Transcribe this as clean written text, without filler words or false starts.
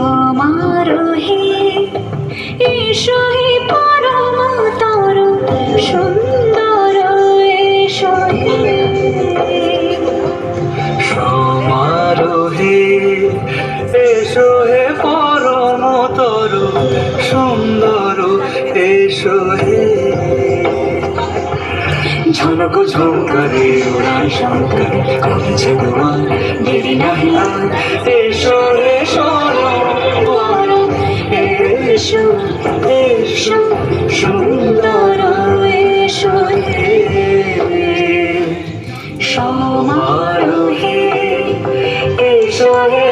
সমারোহে এসো হে পরমতর সুন্দর এসো হে সমারোহে এসো হে পরমতর সুন্দর এসো হে ঝলক ঝঙ্কারে উড়ান শঙ্কর করেছে তোমার দেরি নাহি আর এসো এসো এসো এসো সুন্দর এসো হে সমারোহে এসো হে